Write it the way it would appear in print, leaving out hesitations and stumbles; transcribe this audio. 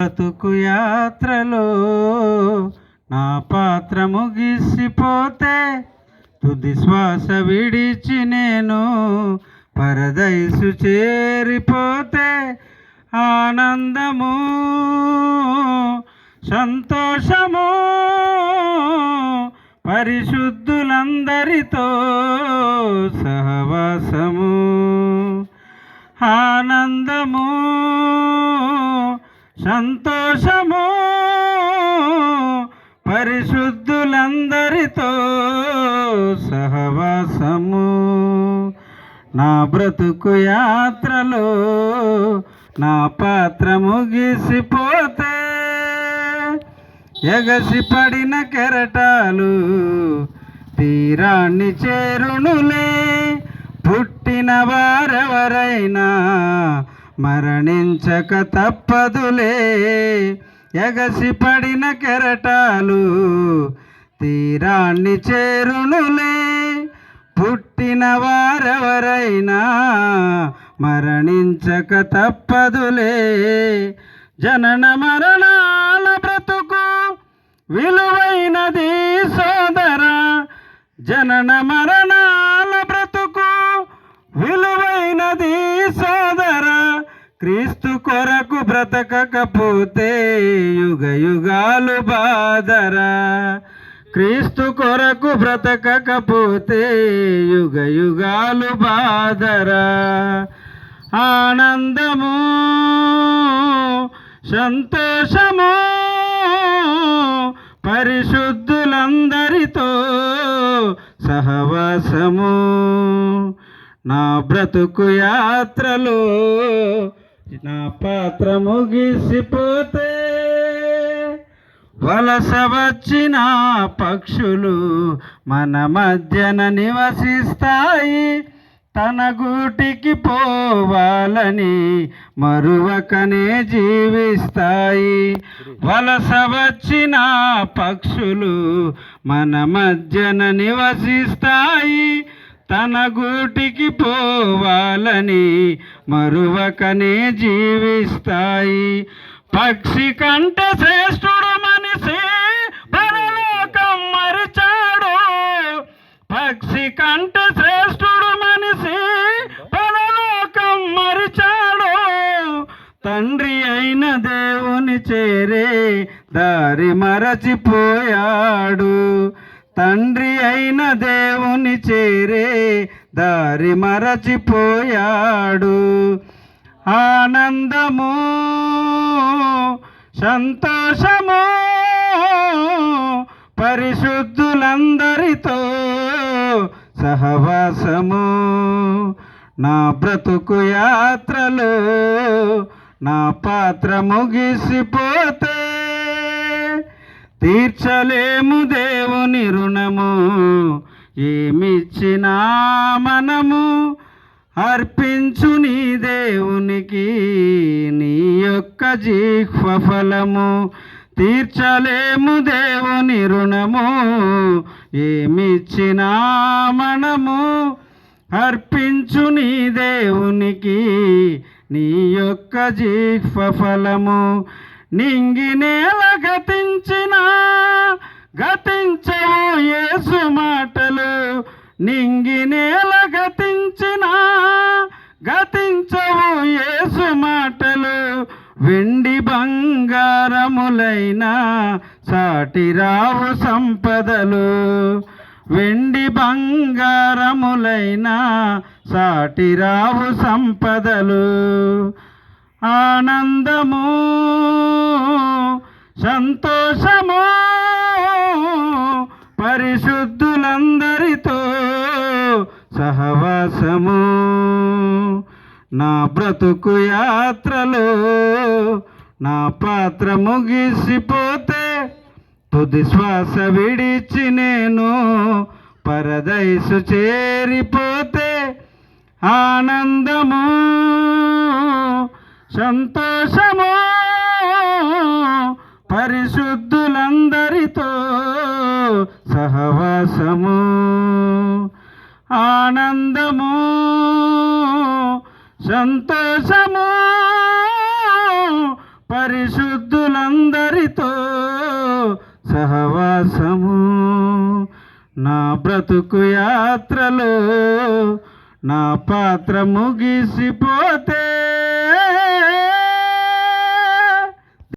బ్రతుకు యాత్రలో నా పాత్ర ముగిసిపోతే తుది శ్వాస విడిచి నేను పరదైసు చేరిపోతే ఆనందము సంతోషము పరిశుద్ధులందరితో సహవాసము ఆనందము సంతోషము పరిశుద్ధులందరితో సహవాసము నా బ్రతుకు యాత్రలో నా పాత్ర ముగిసిపోతే ఎగసి పడిన కెరటాలు తీరాన్ని చేరునులే పుట్టిన వారెవరైనా మరణించక తప్పదులే ఎగసి పడిన కెరటాలు తీరాన్ని చేరునులే పుట్టిన వారెవరైనా మరణించక తప్పదులే జనన మరణాల బ్రతుకు విలువైనది సోదరా జనన మరణాల బ్రతుకు విలువైనది సోదరా క్రీస్తు కొరకు బ్రతకకపోతే యుగ యుగాలు బాధరా క్రీస్తు కొరకు బ్రతకకపోతే యుగ యుగాలు బాధరా ఆనందము సంతోషము పరిశుద్ధులందరితో సహవాసము నా బ్రతుకు యాత్రలో నా పాత్ర ముగిసిపోతే వలస వచ్చిన పక్షులు మన మధ్యన నివసిస్తాయి తన గూటికి పోవాలని మరువకనే జీవిస్తాయి వలస వచ్చిన పక్షులు మన మధ్యన నివసిస్తాయి తన గూటికి పోవాలని మరువకనే జీవిస్తాయి పక్షి కంటే శ్రేష్ఠుడు మనిషి పరలోకం మరిచాడు పక్షి కంటే శ్రేష్ఠుడు మనిషి పరలోకం మరిచాడు తండ్రి అయిన దేవుని చేరే దారి మరచిపోయాడు తండ్రి అయిన దేవుని చేరే దారి మరచిపోయాడు ఆనందము సంతోషము పరిశుద్ధులందరితో సహవాసము నా బ్రతుకు యాత్రలో నా పాత్ర ముగిసిపోతే తీర్చలేము దేవుని రుణము ఏమిచ్చినా మనము అర్పించు నీ దేవునికి నీ యొక్క జీహ్వ ఫలము తీర్చలేము దేవుని రుణము ఏమిచ్చినా మనము అర్పించు నీ దేవునికి నీ యొక్క జీహ్వ ఫలము నింగి నేల గతించవు యేసు మాటలు నింగి నేల గతించవు యేసు మాటలు వెండి బంగారములైన సాటిరావు సంపదలు వెండి బంగారములైన సాటిరావు సంపదలు ఆనందము సంతోషము పరిశుద్ధులందరితో సహవాసము నా బ్రతుకు యాత్రలో నా పాత్ర ముగిసిపోతే తుది శ్వాస విడిచి నేను పరదైసు చేరిపోతే ఆనందము సంతోషము పరిశుద్ధులందరితో సహవాసము ఆనందము సంతోషము పరిశుద్ధ భక్తులందరితో సహవాసము. నా బ్రతుకు యాత్రలో నా పాత్ర ముగిసిపోతే